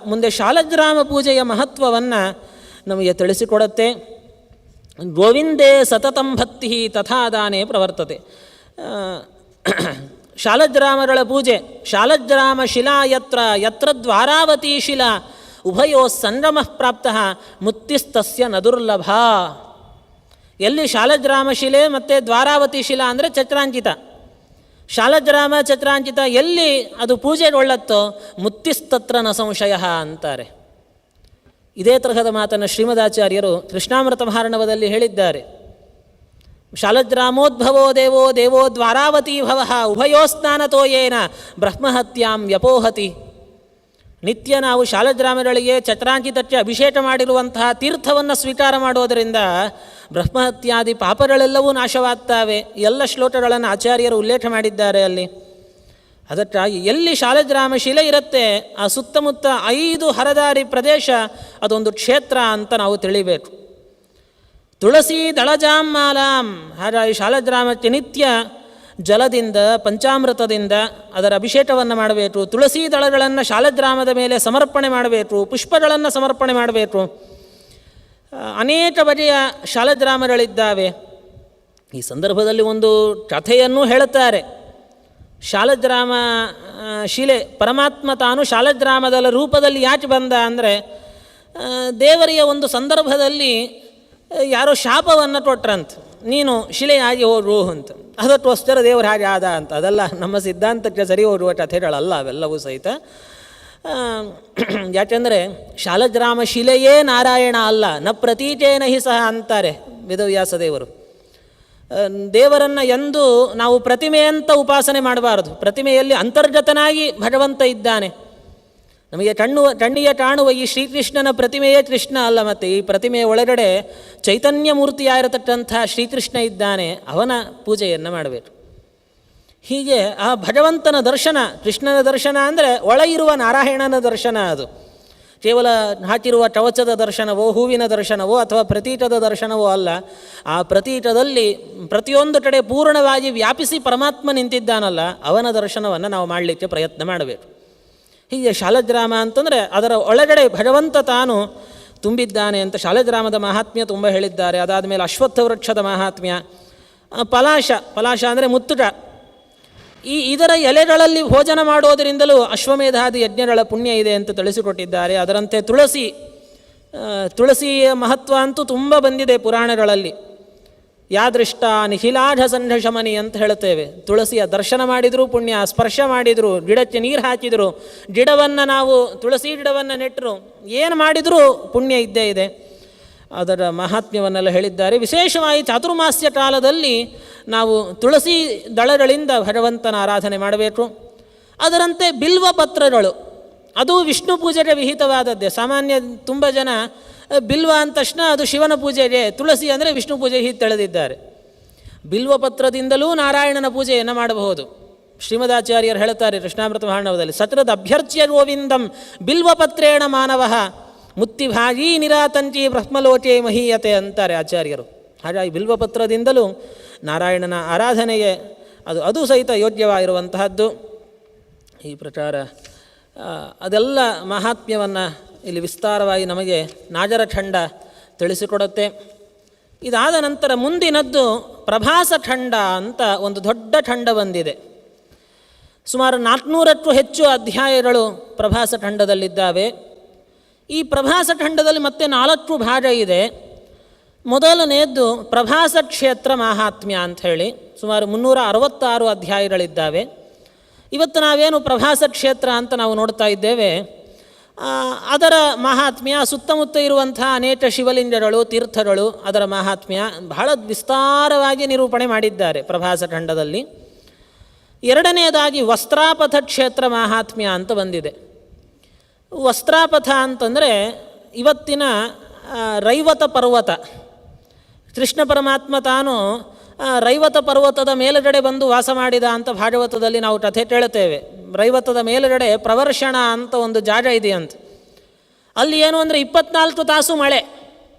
ಮುಂದೆ ಶಾಲಗ್ರಾಮ ಪೂಜೆಯ ಮಹತ್ವವನ್ನು ನಮಗೆ ತಿಳಿಸಿಕೊಡುತ್ತೆ. ಗೋವಿಂದೇ ಸತತಂ ಭಕ್ತಿ ತಥಾ ದಾನೇ ಪ್ರವರ್ತತೆ. ಶಾಲಗ್ರಾಮಗಳ ಪೂಜೆ, ಶಾಲಗ್ರಾಮ ಶಿಲಾ ಯತ್ರ ಯತ್ರ ದ್ವಾರಾವತಿ ಶಿಲಾ ಉಭಯೋ ಸಂಗಮ ಪ್ರಾಪ್ತ ಮುಕ್ತಿಸ್ತಸ್ಯ ನ ದುರ್ಲಭ. ಎಲ್ಲಿ ಶಾಲಗ್ರಾಮ ಶಿಲೆ ಮತ್ತು ದ್ವಾರಾವತಿ ಶಿಲಾ ಅಂದರೆ ಚಕ್ರಾಂಕಿತ, ಶಾಲಗ್ರಾಮ ಚಕ್ರಾಂಕಿತ ಎಲ್ಲಿ ಅದು ಪೂಜೆಗೊಳ್ಳತ್ತೋ ಮುಕ್ತಿಸ್ತತ್ರ ನ ಸಂಶಯ ಅಂತಾರೆ. ಇದೇ ತರಹದ ಮಾತನ್ನು ಶ್ರೀಮದಾಚಾರ್ಯರು ಕೃಷ್ಣಾಮೃತ ಮಹಾರ್ಣವದಲ್ಲಿ ಹೇಳಿದ್ದಾರೆ. ಶಾಲಗ್ರಾಮೋದ್ಭವೋ ದೇವೋ ದೇವೋ ದ್ವಾರಾವತಿ ಭವ ಉಭಯೋ ಸ್ನಾನತೋಯೇನ ಬ್ರಹ್ಮಹತ್ಯಾಂ ವ್ಯಪೋಹತಿ. ನಿತ್ಯ ನಾವು ಶಾಲಗ್ರಾಮಗಳಿಗೆ ಚಕ್ರಾಂಕಿತಕ್ಕೆ ಅಭಿಷೇಕ ಮಾಡಿರುವಂತಹ ತೀರ್ಥವನ್ನು ಸ್ವೀಕಾರ ಮಾಡೋದರಿಂದ ಬ್ರಹ್ಮಹತ್ಯಾದಿ ಪಾಪಗಳೆಲ್ಲವೂ ನಾಶವಾಗ್ತವೆ. ಎಲ್ಲ ಶ್ಲೋಕಗಳನ್ನು ಆಚಾರ್ಯರು ಉಲ್ಲೇಖ ಮಾಡಿದ್ದಾರೆ ಅಲ್ಲಿ. ಅದಕ್ಕಾಗಿ ಎಲ್ಲಿ ಶಾಲಗ್ರಾಮ ಶಿಲೆ ಇರುತ್ತೆ ಆ ಸುತ್ತಮುತ್ತ 5 ಹರದಾರಿ ಪ್ರದೇಶ ಅದೊಂದು ಕ್ಷೇತ್ರ ಅಂತ ನಾವು ತಿಳಿಬೇಕು. ತುಳಸಿ ದಳಜಾಂ ಮಾಲಾಂ, ಹಾಗಾಗಿ ಶಾಲಗ್ರಾಮಕ್ಕೆ ನಿತ್ಯ ಜಲದಿಂದ ಪಂಚಾಮೃತದಿಂದ ಅದರ ಅಭಿಷೇಕವನ್ನು ಮಾಡಬೇಕು. ತುಳಸಿ ದಳಗಳನ್ನು ಶಾಲಗ್ರಾಮದ ಮೇಲೆ ಸಮರ್ಪಣೆ ಮಾಡಬೇಕು, ಪುಷ್ಪಗಳನ್ನು ಸಮರ್ಪಣೆ ಮಾಡಬೇಕು. ಅನೇಕ ಬಗೆಯ ಶಾಲಗ್ರಾಮಗಳಿದ್ದಾವೆ. ಈ ಸಂದರ್ಭದಲ್ಲಿ ಒಂದು ಕಥೆಯನ್ನು ಹೇಳುತ್ತಾರೆ. ಶಾಲಗ್ರಾಮ ಶಿಲೆ ಪರಮಾತ್ಮ ತಾನು ಶಾಲಗ್ರಾಮದ ರೂಪದಲ್ಲಿ ಯಾಕೆ ಬಂದ ಅಂದರೆ, ದೇವರಿಯ ಒಂದು ಸಂದರ್ಭದಲ್ಲಿ ಯಾರೋ ಶಾಪವನ್ನು ಕೊಟ್ರಂತ, ನೀನು ಶಿಲೆಯಾಗಿ ಹೋಗು ಅಂತ. ಅದಕ್ಕೋಸ್ಕರ ದೇವರು ಹಾಗೆ ಆದ ಅಂತ. ಅದೆಲ್ಲ ನಮ್ಮ ಸಿದ್ಧಾಂತಕ್ಕೆ ಸರಿ ಹೋಗುವ ಕಥೆಗಳಲ್ಲ ಅವೆಲ್ಲವೂ ಸಹಿತ. ಯಾಕೆಂದರೆ ಶಾಲಗ್ರಾಮ ಶಿಲೆಯೇ ನಾರಾಯಣ ಅಲ್ಲ, ನ ಪ್ರತೀಚೇನ ಹಿ ಸಹ ಅಂತಾರೆ ವೇದವ್ಯಾಸ ದೇವರು. ದೇವರನ್ನು ಎಂದು ನಾವು ಪ್ರತಿಮೆ ಅಂತ ಉಪಾಸನೆ ಮಾಡಬಾರದು. ಪ್ರತಿಮೆಯಲ್ಲಿ ಅಂತರ್ಗತನಾಗಿ ಭಗವಂತ ಇದ್ದಾನೆ. ನಮಗೆ ಕಣ್ಣಿಗೆ ಕಾಣುವ ಈ ಶ್ರೀಕೃಷ್ಣನ ಪ್ರತಿಮೆಯೇ ಕೃಷ್ಣ ಅಲ್ಲ, ಮತ್ತು ಈ ಪ್ರತಿಮೆಯ ಒಳಗಡೆ ಚೈತನ್ಯ ಮೂರ್ತಿಯಾಗಿರತಕ್ಕಂಥ ಶ್ರೀಕೃಷ್ಣ ಇದ್ದಾನೆ, ಅವನ ಪೂಜೆಯನ್ನು ಮಾಡಬೇಕು. ಹೀಗೆ ಆ ಭಗವಂತನ ದರ್ಶನ, ಕೃಷ್ಣನ ದರ್ಶನ ಅಂದರೆ ಒಳ ಇರುವ ನಾರಾಯಣನ ದರ್ಶನ. ಅದು ಕೇವಲ ಹಾಕಿರುವ ಕವಚದ ದರ್ಶನವೋ ಹೂವಿನ ದರ್ಶನವೋ ಅಥವಾ ಪ್ರತೀಕದ ದರ್ಶನವೋ ಅಲ್ಲ. ಆ ಪ್ರತೀಕದಲ್ಲಿ ಪ್ರತಿಯೊಂದು ಕಡೆ ಪೂರ್ಣವಾಗಿ ವ್ಯಾಪಿಸಿ ಪರಮಾತ್ಮ ನಿಂತಿದ್ದಾನಲ್ಲ, ಅವನ ದರ್ಶನವನ್ನು ನಾವು ಮಾಡಲಿಕ್ಕೆ ಪ್ರಯತ್ನ ಮಾಡಬೇಕು. ಹೀಗೆ ಶಾಲಗ್ರಾಮ ಅಂತಂದರೆ ಅದರ ಒಳಗಡೆ ಭಗವಂತ ತಾನು ತುಂಬಿದ್ದಾನೆ ಅಂತ ಶಾಲಗ್ರಾಮದ ಮಹಾತ್ಮ್ಯ ತುಂಬ ಹೇಳಿದ್ದಾರೆ. ಅದಾದ ಮೇಲೆ ಅಶ್ವತ್ಥ ವೃಕ್ಷದ ಮಹಾತ್ಮ್ಯ, ಪಲಾಶ ಅಂದರೆ ಮುತ್ತುಟ, ಇದರ ಎಲೆಗಳಲ್ಲಿ ಭೋಜನ ಮಾಡೋದರಿಂದಲೂ ಅಶ್ವಮೇಧಾದಿ ಯಜ್ಞಗಳ ಪುಣ್ಯ ಇದೆ ಅಂತ ತಿಳಿಸಿಕೊಟ್ಟಿದ್ದಾರೆ. ಅದರಂತೆ ತುಳಸಿಯ ಮಹತ್ವ ಅಂತೂ ತುಂಬ ಬಂದಿದೆ ಪುರಾಣಗಳಲ್ಲಿ. ಯಾದೃಷ್ಟ ನಿಖಿಲಾಢ ಸಂಘಶಮನಿ ಅಂತ ಹೇಳ್ತೇವೆ. ತುಳಸಿಯ ದರ್ಶನ ಮಾಡಿದರೂ ಪುಣ್ಯ, ಸ್ಪರ್ಶ ಮಾಡಿದರು, ಗಿಡಕ್ಕೆ ನೀರು ಹಾಕಿದರು, ಗಿಡವನ್ನು ನಾವು ತುಳಸಿ ಗಿಡವನ್ನು ನೆಟ್ಟರು, ಏನು ಮಾಡಿದರೂ ಪುಣ್ಯ ಇದ್ದೇ ಇದೆ. ಅದರ ಮಹಾತ್ಮ್ಯವನ್ನೆಲ್ಲ ಹೇಳಿದ್ದಾರೆ. ವಿಶೇಷವಾಗಿ ಚಾತುರ್ಮಾಸ್ಯ ಕಾಲದಲ್ಲಿ ನಾವು ತುಳಸಿ ದಳಗಳಿಂದ ಭಗವಂತನ ಆರಾಧನೆ ಮಾಡಬೇಕು. ಅದರಂತೆ ಬಿಲ್ವ ಪತ್ರಗಳು, ಅದು ವಿಷ್ಣು ಪೂಜೆಗೆ ವಿಹಿತವಾದದ್ದೇ. ಸಾಮಾನ್ಯ ತುಂಬ ಜನ ಬಿಲ್ವ ಅಂದ ತಕ್ಷಣ ಅದು ಶಿವನ ಪೂಜೆಗೆ, ತುಳಸಿ ಅಂದರೆ ವಿಷ್ಣು ಪೂಜೆಗೆ ಹೀಗೆ ತಿಳಿದಿದ್ದಾರೆ. ಬಿಲ್ವ ಪತ್ರದಿಂದಲೂ ನಾರಾಯಣನ ಪೂಜೆಯನ್ನು ಮಾಡಬಹುದು. ಶ್ರೀಮದಾಚಾರ್ಯರು ಹೇಳ್ತಾರೆ ಕೃಷ್ಣಾಮೃತ ಮಹಾರ್ಣವದಲ್ಲಿ, ಸತ್ರದ ಅಭ್ಯರ್ಚ್ಯ ಗೋವಿಂದಂ ಬಿಲ್ವಪತ್ರೇಣ ಮಾನವಃ ಮುತ್ತಿಭಾಗೀ ನಿರಾತಂಚಿ ಬ್ರಹ್ಮಲೋಕೆ ಮಹೀಯತೆ ಅಂತಾರೆ ಆಚಾರ್ಯರು. ಹಾಗಾಗಿ ಬಿಲ್ವಪತ್ರದಿಂದಲೂ ನಾರಾಯಣನ ಆರಾಧನೆಗೆ ಅದು ಸಹಿತ ಯೋಗ್ಯವಾಗಿರುವಂತಹದ್ದು. ಈ ಪ್ರಕಾರ ಅದೆಲ್ಲ ಮಹಾತ್ಮ್ಯವನ್ನು ಇಲ್ಲಿ ವಿಸ್ತಾರವಾಗಿ ನಮಗೆ ನಾಗರಖಂಡ ತಿಳಿಸಿಕೊಡುತ್ತೆ. ಇದಾದ ನಂತರ ಮುಂದಿನದ್ದು ಪ್ರಭಾಸ ಖಂಡ ಅಂತ ಒಂದು ದೊಡ್ಡ ಖಂಡ ಬಂದಿದೆ. ಸುಮಾರು 400ಕ್ಕೂ ಹೆಚ್ಚು ಅಧ್ಯಾಯಗಳು ಪ್ರಭಾಸ ಖಂಡದಲ್ಲಿದ್ದಾವೆ. ಈ ಪ್ರಭಾಸ ಖಂಡದಲ್ಲಿ ಮತ್ತೆ 4 ಭಾಗ ಇದೆ. ಮೊದಲನೆಯದ್ದು ಪ್ರಭಾಸ ಕ್ಷೇತ್ರ ಮಹಾತ್ಮ್ಯ ಅಂಥೇಳಿ ಸುಮಾರು 366 ಅಧ್ಯಾಯಗಳಿದ್ದಾವೆ. ಇವತ್ತು ನಾವೇನು ಪ್ರಭಾಸ ಕ್ಷೇತ್ರ ಅಂತ ನಾವು ನೋಡ್ತಾ ಇದ್ದೇವೆ, ಅದರ ಮಹಾತ್ಮ್ಯ, ಸುತ್ತಮುತ್ತ ಇರುವಂಥ ಅನೇಕ ಶಿವಲಿಂಗಗಳು, ತೀರ್ಥಗಳು, ಅದರ ಮಹಾತ್ಮ್ಯ ಬಹಳ ವಿಸ್ತಾರವಾಗಿ ನಿರೂಪಣೆ ಮಾಡಿದ್ದಾರೆ ಪ್ರಭಾಸ ಖಂಡದಲ್ಲಿ. ಎರಡನೆಯದಾಗಿ ವಸ್ತ್ರಾಪಥ ಕ್ಷೇತ್ರ ಮಹಾತ್ಮ್ಯ ಅಂತ ಬಂದಿದೆ. ವಸ್ತ್ರಾಪಥ ಅಂತಂದರೆ ಇವತ್ತಿನ ರೈವತ ಪರ್ವತ. ಕೃಷ್ಣ ಪರಮಾತ್ಮ ತಾನು ರೈವತ ಪರ್ವತದ ಮೇಲುಗಡೆ ಬಂದು ವಾಸ ಮಾಡಿದ ಅಂತ ಭಾಗವತದಲ್ಲಿ ನಾವು ಕಥೆ ಕೇಳುತ್ತೇವೆ. ರೈವತದ ಮೇಲುಗಡೆ ಪ್ರವರ್ಷಣ ಅಂತ ಒಂದು ಜಾಗ ಇದೆಯಂತ. ಅಲ್ಲಿ ಏನು ಅಂದರೆ 24 ತಾಸು ಮಳೆ,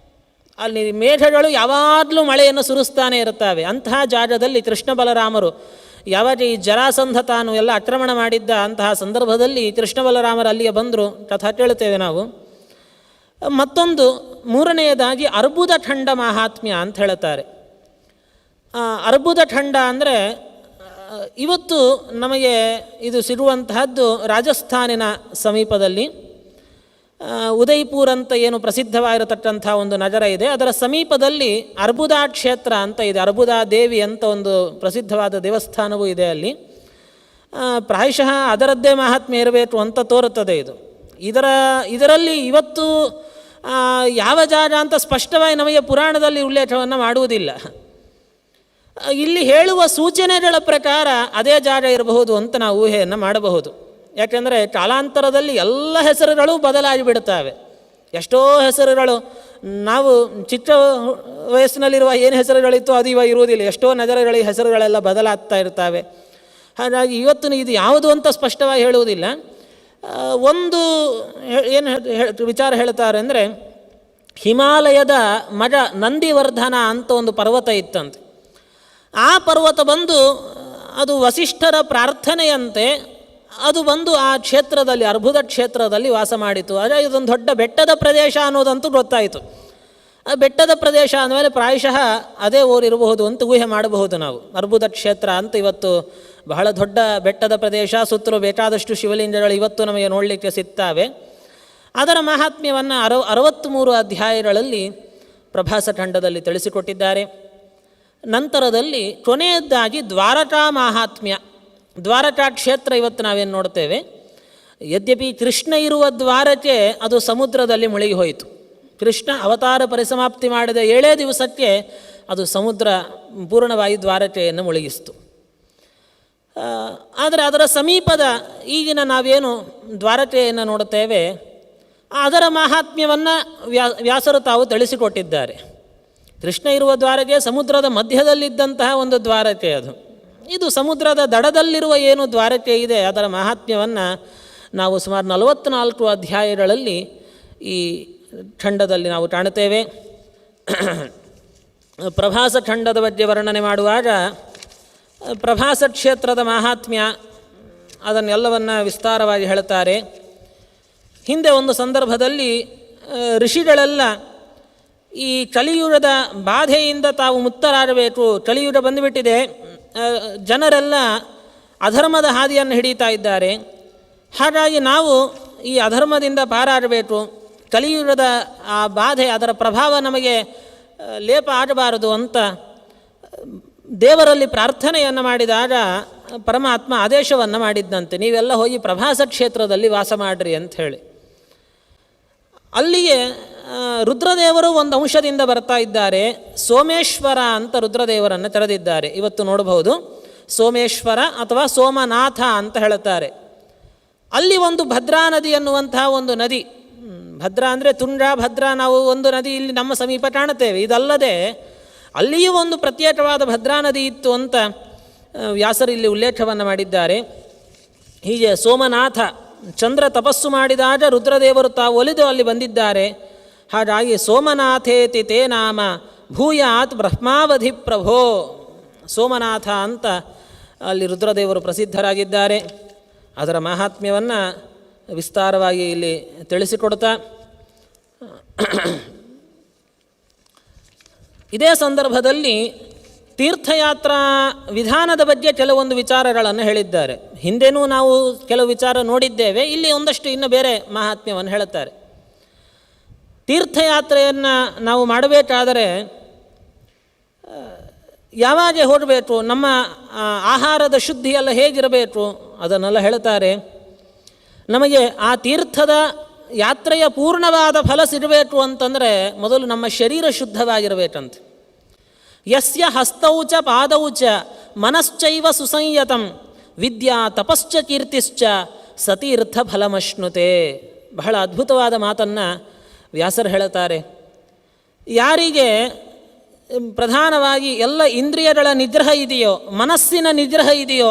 ಅಲ್ಲಿ ಮೇಘಗಳು ಯಾವಾಗಲೂ ಮಳೆಯನ್ನು ಸುರಿಸ್ತಾನೆ ಇರುತ್ತವೆ. ಅಂತಹ ಜಾಗದಲ್ಲಿ ಕೃಷ್ಣ ಬಲರಾಮರು ಯಾವಾಗ ಈ ಜರಾಸಂಧ ತಾನು ಎಲ್ಲ ಆಕ್ರಮಣ ಮಾಡಿದ್ದ ಅಂತಹ ಸಂದರ್ಭದಲ್ಲಿ ಕೃಷ್ಣ ಬಲರಾಮರು ಅಲ್ಲಿಗೆ ಬಂದರು ಕಥಾ ಕೇಳುತ್ತೇವೆ ನಾವು. ಮತ್ತೊಂದು ಮೂರನೆಯದಾಗಿ ಅರ್ಬುದ ಖಂಡ ಮಹಾತ್ಮ್ಯ ಅಂತ ಹೇಳುತ್ತಾರೆ. ಅರ್ಬುದ ಖಂಡ ಅಂದರೆ ಇವತ್ತು ನಮಗೆ ಇದು ಸಿಗುವಂತಹದ್ದು ರಾಜಸ್ಥಾನಿನ ಸಮೀಪದಲ್ಲಿ ಉದಯ್ಪುರ್ ಅಂತ ಏನು ಪ್ರಸಿದ್ಧವಾಗಿರತಕ್ಕಂಥ ಒಂದು ನಗರ ಇದೆ. ಅದರ ಸಮೀಪದಲ್ಲಿ ಅರ್ಬುದಾ ಕ್ಷೇತ್ರ ಅಂತ ಇದೆ. ಅರ್ಬುದಾ ದೇವಿ ಅಂತ ಒಂದು ಪ್ರಸಿದ್ಧವಾದ ದೇವಸ್ಥಾನವೂ ಇದೆ ಅಲ್ಲಿ. ಪ್ರಾಯಶಃ ಅದರದ್ದೇ ಮಹಾತ್ಮೆ ಇರಬೇಕು ಅಂತ ತೋರುತ್ತದೆ ಇದು. ಇದರಲ್ಲಿ ಇವತ್ತು ಯಾವ ಜಾಗ ಅಂತ ಸ್ಪಷ್ಟವಾಗಿ ನಮಗೆ ಪುರಾಣದಲ್ಲಿ ಉಲ್ಲೇಖವನ್ನು ಮಾಡುವುದಿಲ್ಲ. ಇಲ್ಲಿ ಹೇಳುವ ಸೂಚನೆಗಳ ಪ್ರಕಾರ ಅದೇ ಜಾಗ ಇರಬಹುದು ಅಂತ ನಾವು ಊಹೆಯನ್ನು ಮಾಡಬಹುದು. ಯಾಕೆಂದರೆ ಕಾಲಾಂತರದಲ್ಲಿ ಎಲ್ಲ ಹೆಸರುಗಳು ಬದಲಾಗಿ ಬಿಡುತ್ತವೆ. ಎಷ್ಟೋ ಹೆಸರುಗಳು ನಾವು ಚಿಕ್ಕ ವಯಸ್ಸಿನಲ್ಲಿರುವ ಏನು ಹೆಸರುಗಳಿತ್ತು ಅದು ಇವಾಗ ಇರುವುದಿಲ್ಲ. ಎಷ್ಟೋ ನಗರಗಳಿಗೆ ಹೆಸರುಗಳೆಲ್ಲ ಬದಲಾಗ್ತಾ ಇರ್ತವೆ. ಹಾಗಾಗಿ ಇವತ್ತು ಇದು ಯಾವುದು ಅಂತ ಸ್ಪಷ್ಟವಾಗಿ ಹೇಳುವುದಿಲ್ಲ. ಒಂದು ಏನು ವಿಚಾರ ಹೇಳ್ತಾರೆ ಅಂದರೆ, ಹಿಮಾಲಯದ ಮಗ ನಂದಿವರ್ಧನ ಅಂತ ಒಂದು ಪರ್ವತ ಇತ್ತಂತೆ. ಆ ಪರ್ವತ ಬಂದು ಅದು ವಸಿಷ್ಠರ ಪ್ರಾರ್ಥನೆಯಂತೆ ಅದು ಬಂದು ಆ ಕ್ಷೇತ್ರದಲ್ಲಿ ಅರ್ಬುದ ಕ್ಷೇತ್ರದಲ್ಲಿ ವಾಸ ಮಾಡಿತು. ಆದರೆ ಇದೊಂದು ದೊಡ್ಡ ಬೆಟ್ಟದ ಪ್ರದೇಶ ಅನ್ನೋದಂತೂ ಗೊತ್ತಾಯಿತು. ಆ ಬೆಟ್ಟದ ಪ್ರದೇಶ ಅಂದಮೇಲೆ ಪ್ರಾಯಶಃ ಅದೇ ಊರಿರಬಹುದು ಅಂತ ಊಹೆ ಮಾಡಬಹುದು ನಾವು. ಅರ್ಬುದ ಕ್ಷೇತ್ರ ಅಂತ ಇವತ್ತು ಬಹಳ ದೊಡ್ಡ ಬೆಟ್ಟದ ಪ್ರದೇಶ, ಸುತ್ತಲೂ ಬೇಕಾದಷ್ಟು ಶಿವಲಿಂಗಗಳು ಇವತ್ತು ನಮಗೆ ನೋಡಲಿಕ್ಕೆ ಸಿಗ್ತವೆ. ಅದರ ಮಹಾತ್ಮ್ಯವನ್ನು 63 ಅಧ್ಯಾಯಗಳಲ್ಲಿ ಪ್ರಭಾಸ ಖಂಡದಲ್ಲಿ ತಿಳಿಸಿಕೊಟ್ಟಿದ್ದಾರೆ. ನಂತರದಲ್ಲಿ ಕೊನೆಯದ್ದಾಗಿ ದ್ವಾರಕಾ ಮಹಾತ್ಮ್ಯ. ದ್ವಾರಕಾ ಕ್ಷೇತ್ರ ಇವತ್ತು ನಾವೇನು ನೋಡ್ತೇವೆ, ಯದ್ಯಪಿ ಕೃಷ್ಣ ಇರುವ ದ್ವಾರಕೆ ಅದು ಸಮುದ್ರದಲ್ಲಿ ಮುಳುಗಿ ಹೋಯಿತು. ಕೃಷ್ಣ ಅವತಾರ ಪರಿಸಮಾಪ್ತಿ ಮಾಡಿದ 7 ದಿವಸಕ್ಕೆ ಅದು ಸಮುದ್ರ ಪೂರ್ಣವಾಗಿ ದ್ವಾರಕೆಯನ್ನು ಮುಳುಗಿಸ್ತು. ಆದರೆ ಅದರ ಸಮೀಪದ ಈಗಿನ ನಾವೇನು ದ್ವಾರಕೆಯನ್ನು ನೋಡುತ್ತೇವೆ ಅದರ ಮಹಾತ್ಮ್ಯವನ್ನು ವ್ಯಾಸರು ತಾವು ತಿಳಿಸಿಕೊಟ್ಟಿದ್ದಾರೆ. ಕೃಷ್ಣ ಇರುವ ದ್ವಾರಕೆ ಸಮುದ್ರದ ಮಧ್ಯದಲ್ಲಿದ್ದಂತಹ ಒಂದು ದ್ವಾರಕೆ ಅದು. ಇದು ಸಮುದ್ರದ ದಡದಲ್ಲಿರುವ ಏನು ದ್ವಾರಕೆ ಇದೆ ಅದರ ಮಹಾತ್ಮ್ಯವನ್ನು ನಾವು ಸುಮಾರು 44 ಅಧ್ಯಾಯಗಳಲ್ಲಿ ಈ ಖಂಡದಲ್ಲಿ ನಾವು ಕಾಣುತ್ತೇವೆ. ಪ್ರಭಾಸ ಖಂಡದ ಬಗ್ಗೆ ವರ್ಣನೆ ಮಾಡುವಾಗ ಪ್ರಭಾಸ ಕ್ಷೇತ್ರದ ಮಹಾತ್ಮ್ಯ ಅದನ್ನೆಲ್ಲವನ್ನು ವಿಸ್ತಾರವಾಗಿ ಹೇಳ್ತಾರೆ. ಹಿಂದೆ ಒಂದು ಸಂದರ್ಭದಲ್ಲಿ ಋಷಿಗಳೆಲ್ಲ ಈ ಕಲಿಯುಗದ ಬಾಧೆಯಿಂದ ತಾವು ಮುಕ್ತರಾಗಬೇಕು, ಕಲಿಯುಗ ಬಂದುಬಿಟ್ಟಿದೆ, ಜನರೆಲ್ಲ ಅಧರ್ಮದ ಹಾದಿಯನ್ನು ಹಿಡಿತಾ ಇದ್ದಾರೆ, ಹಾಗಾಗಿ ನಾವು ಈ ಅಧರ್ಮದಿಂದ ಪಾರಾಗಬೇಕು, ಕಲಿಯುಗದ ಆ ಬಾಧೆ ಅದರ ಪ್ರಭಾವ ನಮಗೆ ಲೇಪ ಆಗಬಾರದು ಅಂತ ದೇವರಲ್ಲಿ ಪ್ರಾರ್ಥನೆಯನ್ನು ಮಾಡಿದಾಗ ಪರಮಾತ್ಮ ಆದೇಶವನ್ನು ಮಾಡಿದ್ದಂತೆ, ನೀವೆಲ್ಲ ಹೋಗಿ ಪ್ರಭಾಸ ಕ್ಷೇತ್ರದಲ್ಲಿ ವಾಸ ಮಾಡಿರಿ ಅಂತ ಹೇಳಿ. ಅಲ್ಲಿಗೆ ರುದ್ರದೇವರು ಒಂದು ಅಂಶದಿಂದ ಬರ್ತಾ ಇದ್ದಾರೆ. ಸೋಮೇಶ್ವರ ಅಂತ ರುದ್ರದೇವರನ್ನು ಕರೆದಿದ್ದಾರೆ. ಇವತ್ತು ನೋಡಬಹುದು ಸೋಮೇಶ್ವರ ಅಥವಾ ಸೋಮನಾಥ ಅಂತ ಹೇಳುತ್ತಾರೆ. ಅಲ್ಲಿ ಒಂದು ಭದ್ರಾ ನದಿ ಅನ್ನುವಂತಹ ಒಂದು ನದಿ, ಭದ್ರಾ ಅಂದರೆ ತುಂಗಾ ಭದ್ರಾ, ನಾವು ಒಂದು ನದಿ ಇಲ್ಲಿ ನಮ್ಮ ಸಮೀಪ ಕಾಣುತ್ತೇವೆ. ಇದಲ್ಲದೆ ಅಲ್ಲಿಯೂ ಒಂದು ಪ್ರತ್ಯೇಕವಾದ ಭದ್ರಾ ನದಿ ಇತ್ತು ಅಂತ ವ್ಯಾಸರು ಇಲ್ಲಿ ಉಲ್ಲೇಖವನ್ನು ಮಾಡಿದ್ದಾರೆ. ಹೀಗೆ ಸೋಮನಾಥ ಚಂದ್ರ ತಪಸ್ಸು ಮಾಡಿದಾಗ ರುದ್ರದೇವರು ತಾವು ಒಲಿದು ಅಲ್ಲಿ ಬಂದಿದ್ದಾರೆ. ಹಾಗಾಗಿ ಸೋಮನಾಥೇತಿ ತೇ ನಾಮ ಭೂಯಾತ್ ಬ್ರಹ್ಮಾವಧಿ ಪ್ರಭೋ, ಸೋಮನಾಥ ಅಂತ ಅಲ್ಲಿ ರುದ್ರದೇವರು ಪ್ರಸಿದ್ಧರಾಗಿದ್ದಾರೆ. ಅದರ ಮಹಾತ್ಮ್ಯವನ್ನು ವಿಸ್ತಾರವಾಗಿ ಇಲ್ಲಿ ತಿಳಿಸಿಕೊಡ್ತಾ ಇದೇ ಸಂದರ್ಭದಲ್ಲಿ ತೀರ್ಥಯಾತ್ರಾ ವಿಧಾನದ ಬಗ್ಗೆ ಕೆಲವೊಂದು ವಿಚಾರಗಳನ್ನು ಹೇಳಿದ್ದಾರೆ. ಹಿಂದೆನೂ ನಾವು ಕೆಲವು ವಿಚಾರ ನೋಡಿದ್ದೇವೆ, ಇಲ್ಲಿ ಒಂದಷ್ಟು ಇನ್ನು ಬೇರೆ ಮಹಾತ್ಮ್ಯವನ್ನು ಹೇಳುತ್ತಾರೆ. ತೀರ್ಥಯಾತ್ರೆಯನ್ನು ನಾವು ಮಾಡಬೇಕಾದರೆ ಯಾವಾಗ ಹೋಗಬೇಕು, ನಮ್ಮ ಆಹಾರದ ಶುದ್ಧಿ ಎಲ್ಲ ಹೇಗಿರಬೇಕು ಅದನ್ನೆಲ್ಲ ಹೇಳ್ತಾರೆ. ನಮಗೆ ಆ ತೀರ್ಥದ ಯಾತ್ರೆಯ ಪೂರ್ಣವಾದ ಫಲ ಸಿಗಬೇಕು ಅಂತಂದರೆ ಮೊದಲು ನಮ್ಮ ಶರೀರ ಶುದ್ಧವಾಗಿರಬೇಕಂತೆ. ಯಸ್ಯ ಹಸ್ತೌಚ ಪಾದೌಚ ಮನಶ್ಚೈವ ಸುಸಂಯತಂ ವಿದ್ಯಾ ತಪಶ್ಚ ಕೀರ್ತಿಶ್ಚ ಸತೀರ್ಥ ಫಲಮಶ್ನುತೆ. ಬಹಳ ಅದ್ಭುತವಾದ ಮಾತನ್ನು ವ್ಯಾಸರು ಹೇಳುತ್ತಾರೆ. ಯಾರಿಗೆ ಪ್ರಧಾನವಾಗಿ ಎಲ್ಲ ಇಂದ್ರಿಯಗಳ ನಿಗ್ರಹ ಇದೆಯೋ, ಮನಸ್ಸಿನ ನಿಗ್ರಹ ಇದೆಯೋ,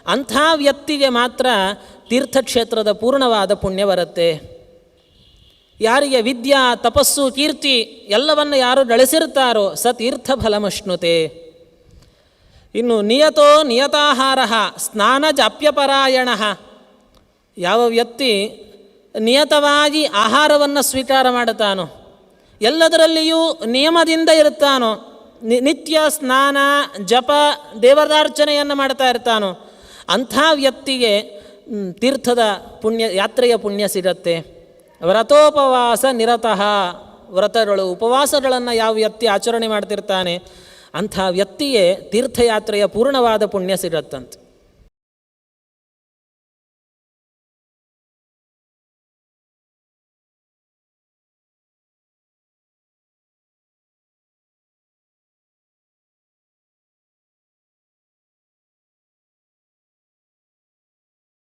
ಅಂಥ ವ್ಯಕ್ತಿಗೆ ಮಾತ್ರ ತೀರ್ಥಕ್ಷೇತ್ರದ ಪೂರ್ಣವಾದ ಪುಣ್ಯ ಬರುತ್ತೆ. ಯಾರಿಗೆ ವಿದ್ಯಾ ತಪಸ್ಸು ಕೀರ್ತಿ ಎಲ್ಲವನ್ನು ಯಾರು ಗಳಿಸಿರ್ತಾರೋ ಸ ತೀರ್ಥ ಫಲಮಶ್ನುತೆ. ಇನ್ನು ನಿಯತೋ ನಿಯತಾಹಾರ ಸ್ನಾನ ಜಾಪ್ಯಪರಾಯಣ, ಯಾವ ವ್ಯಕ್ತಿ ನಿಯತವಾಗಿ ಆಹಾರವನ್ನು ಸ್ವೀಕಾರ ಮಾಡುತ್ತಾನೋ, ಎಲ್ಲದರಲ್ಲಿಯೂ ನಿಯಮದಿಂದ ಇರುತ್ತಾನೋ, ನಿತ್ಯ ಸ್ನಾನ ಜಪ ದೇವತಾರ್ಚನೆಯನ್ನು ಮಾಡ್ತಾ ಇರ್ತಾನೋ, ಅಂಥ ವ್ಯಕ್ತಿಗೆ ತೀರ್ಥದ ಪುಣ್ಯ, ಯಾತ್ರೆಯ ಪುಣ್ಯ ಸಿಗತ್ತೆ. ವ್ರತೋಪವಾಸ ನಿರತಃ, ವ್ರತಗಳು ಉಪವಾಸಗಳನ್ನು ಯಾವ ವ್ಯಕ್ತಿ ಆಚರಣೆ ಮಾಡ್ತಿರ್ತಾನೆ ಅಂಥ ವ್ಯಕ್ತಿಗೆ ತೀರ್ಥಯಾತ್ರೆಯ ಪೂರ್ಣವಾದ ಪುಣ್ಯ ಸಿಗತ್ತಂತೆ.